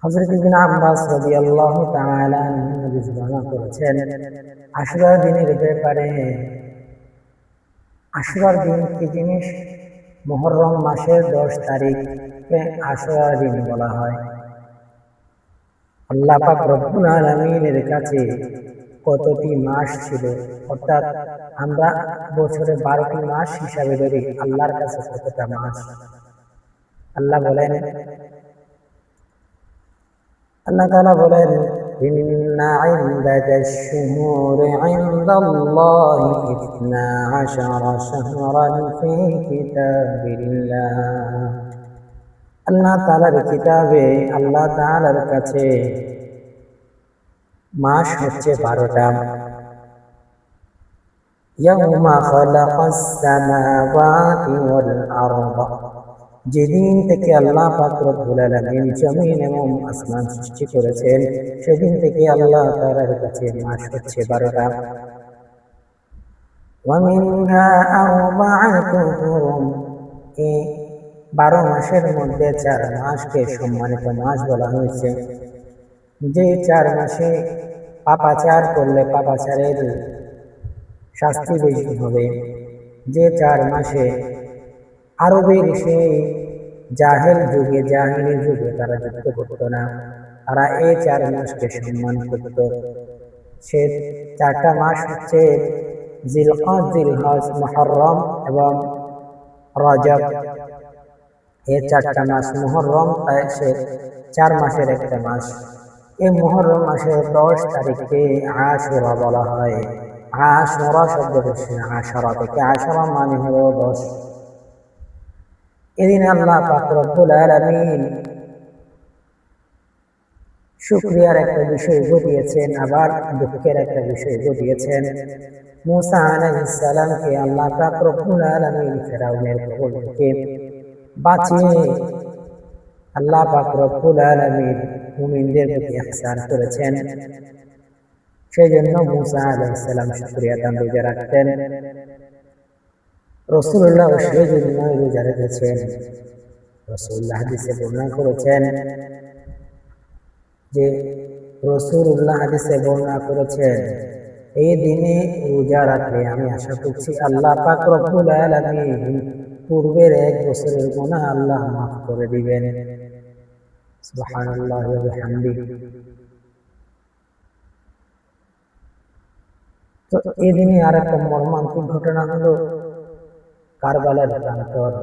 হযরত ইবনে আব্বাস রাদিয়াল্লাহু তাআলা আনহু হাদিস বর্ণনা করেছেন আশুরার দিনের ব্যাপারে। আশুরার দিন কি জিনিস? মুহররম মাসের 10 তারিখকে আশুরার দিন বলা হয়। আল্লাহ পাক রব্বুল আলামিনের কাছে কতটি মাস ছিল, অর্থাৎ আমরা বছরে 12টি মাস হিসাবে ধরি, আল্লাহর কাছে কতটা মাস? আল্লাহ বলেন, আল্লাহ তাআলা বলেন, ইন্না ইদ্দাতাশ শুহুরি ইনদাল্লাহি ইসনা আশারা শাহরান ফি কিতাবিল্লাহ। আল্লাহ তাআলার কিতাবে, আল্লাহ তাআলার কাছে মাস হচ্ছে 12টা। ইয়াউমা খালাকাস সামাওয়াতি ওয়াল আরদ, যেদিন থেকে আল্লাহ পাক রব্বুল আলামিন জমিন এবং আসমান সৃষ্টি করেছেন, সেদিন থেকে আল্লাহ তাআলার কাছে মাস হচ্ছে 12টা। ওয়া মিনহা আরবাআতুন হুরুম, এই 12 মাসের মধ্যে 4 মাসকে সম্মানিত মাস বলা হয়েছে। যে 4 মাসে পাপাচার করলে পাপাচারের শাস্তি বেশি হবে। যে 4 মাসে আরবের সেই জাহেলি যুগে তারা যুদ্ধ করত না, তারা এই 4 মাসকে সম্মান করত। সে 4টা মাস হচ্ছে জিলকদ, জিলহজ, মুহররম এবং রজব। এই 4টা মাস মুহররম, তাই সে 4 মাসের একটা মাস। এই মুহররম মাসের 10 তারিখকে আশুরা বলা হয়। আশুরা শব্দটি আশারা থেকে, আশারা মানে হলো 10। এদিন আল্লাহ পাক রব্বুল আলামিন শুকরিয়ার একটা বিষয় ঘটিয়েছেন, আবার দুঃখের একটা বিষয় ঘটিয়েছেন। মূসা আলাইহিস সালামকে আল্লাহ পাক রব্বুল আলামিন ফিরাউনের কবল থেকে বাঁচিয়ে আল্লাহ পাক রব্বুল আলামিন মুমিনদের প্রতি ইহসান করেছেন। সেজন্য মূসা আলাইহিস সালাম শুকরিয়া আদান রোজা রাখতেন। রাসূলুল্লাহ সেজন্য রোজা রেখেছেন। রাসূলুল্লাহ হাদিসে বর্ণনা করেছেন যে, রাসূলুল্লাহ হাদিসে বর্ণনা করেছেন, এই দিনে রোজা রাখলে আমি আশা করছি আল্লাহ পাক রব্বুল আলামিন পূর্বের 1 বছরের গুনাহ আল্লাহ মাফ করে দিবেন। সুবহানাল্লাহি ওয়া বিহামদিহি। তো এই দিনে আরেকটা মর্মান্তিক ঘটনা হলো কারবালার প্রান্তর।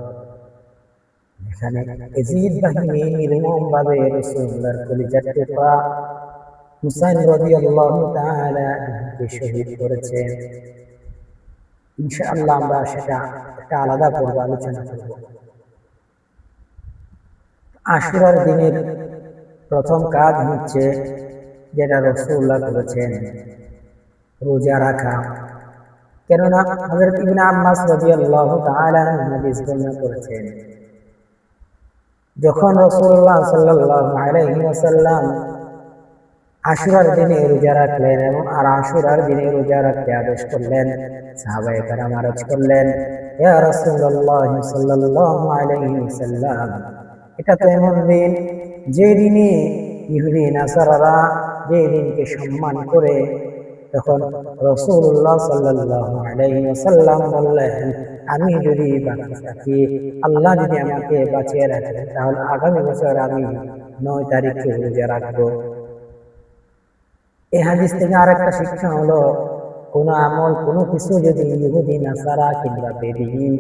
এখানে ইয়াজিদ বাহিনী নির্মমভাবে রাসূলুল্লাহর কলিজার টুকরা হুসাইন রাদিয়াল্লাহু তাআলা কে শহীদ করেছে। ইনশাআল্লাহ আমরা সেটা একটা আলাদা পর্বে আলোচনা করব। আশুরার দিনের প্রথম কাজ হচ্ছে, যেটা রাসূলুল্লাহ করেছেন, রোজা রাখা। কেননা হযরত ইবনে আব্বাস রাদিয়াল্লাহু তাআলা আনহু হাদিস বর্ণনা করেছেন, যখন রাসূলুল্লাহ সাল্লাল্লাহু আলাইহি ওয়াসাল্লাম আশুরার দিনে রোজা রাখলেন এবং আশুরার দিনে রোজা রাখতে আদেশ করলেন, সাহাবায়ে কেরাম আরজ করলেন, ইয়া রাসূলুল্লাহ সাল্লাল্লাহু আলাইহি ওয়াসাল্লাম, এটা তো এমন দিন যে দিনে ইহুদি নাসারারা যে দিনকে সম্মান করে। তখন রাসূলুল্লাহ সাল্লাল্লাহু আলাইহি ওয়াসাল্লাম বললেন, আমি যদি বাঁচতে থাকি, আল্লাহ যদি আমাকে বাঁচিয়ে রাখেন, তাহলে আগামী বছর আমি 9 তারিখে রোজা রাখবো। এই হাদিস থেকে আরেকটা শিক্ষা হলো, কোন আমল, কোনো কিছু যদি ইহুদি নাসারা কিংবা বেদীন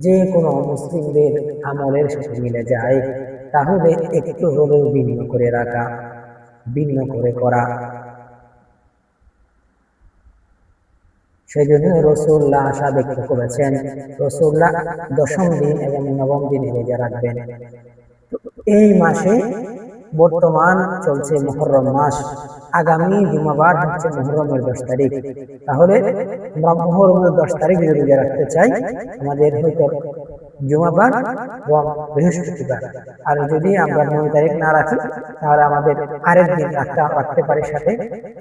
যে কোনো মুসলিমদের আমলের সাথে মিলে যায়, তাহলে একটু হলেও ভিন্ন করে রাখা, ভিন্ন করে করা। সেই জন্য রাসূলুল্লাহ আশা ব্যক্ত করেছেন, রাসূলুল্লাহ 10ম দিন এবং 9ম দিনে রোজা রাখবেন। এই মাসে বর্তমান চলছে মুহররম মাস, আগামী জুমাবার হচ্ছে মুহররমের 10 তারিখ। তাহলে আমরা মুহররমের 10 তারিখ যদি রোজা রাখতে চাই, আমাদের হয়তো জুমাবার এবং বৃহস্পতিবার। আর যদি আমরা 9 তারিখ না রাখি, তাহলে আমাদের আরেক দিন রাখতে পারি সাথে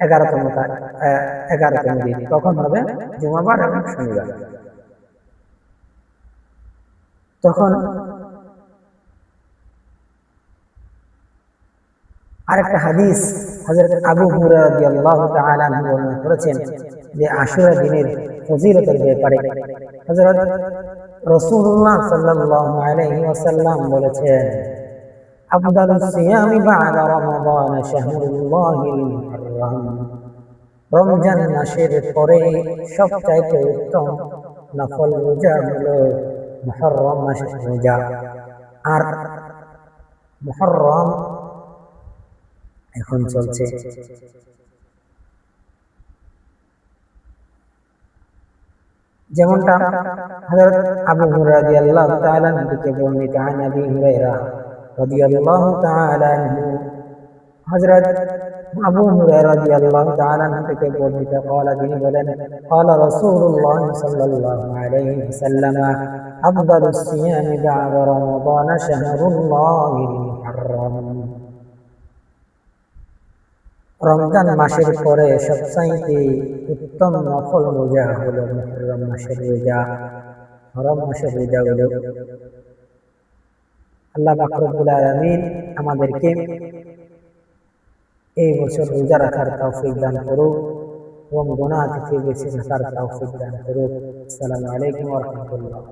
11তম দিন, তখন হবে জুমাবার এবং শনিবার। তখন আরেকটা হাদিস হযরত আবু হুরায়রা রাদিয়াল্লাহু তাআলা আনহু বর্ণনা করেছেন যে আশুরা দিনের ফজিলতের ব্যাপারে হযরত রাসূলুল্লাহ সাল্লাল্লাহু আলাইহি ওয়াসাল্লাম বলেছেন, আফদালুস সিয়ামি বা'দা রমাদান শাহরুল্লাহিল মুহাররম, রমজান মাসের পরে সবচাইতে উত্তম নফল রোজা হলো মুহররম মাসের রোজা। আর মুহররম এখন চলছে। যেমনটা হযরত আবু হুরায়রা রাদিয়াল্লাহু তাআলা আনহু থেকে বর্ণিত, আন আবি হুরায়রা রাদিয়াল্লাহু তাআলা আনহু, হযরত আবু হুরায়রা রাদিয়াল্লাহু তাআলা আনহু থেকে বর্ণিত, ক্বালা, তিনি বলেন, ক্বালা রাসূলুল্লাহ সাল্লাল্লাহু আলাইহি ওয়াসাল্লাম, আফদালুস সিয়ামি বা'দা রমাদান শাহরুল্লাহিল মুহাররম, রমজান মাসের পরে সবচাইতে উত্তম নফল রোজা হলো মুহররম মাসের রোজা। মুহররম মাসের রোজাগুলো আল্লাহ পাক রব্বুল আলামিন আমাদেরকে এই বছর রোজা রাখার তৌফিক দান করুক এবং গুনাহ থেকে বেঁচে থাকার তৌফিক দান করুক। আসসালামু আলাইকুম ওয়া রাহমাতুল্লাহ।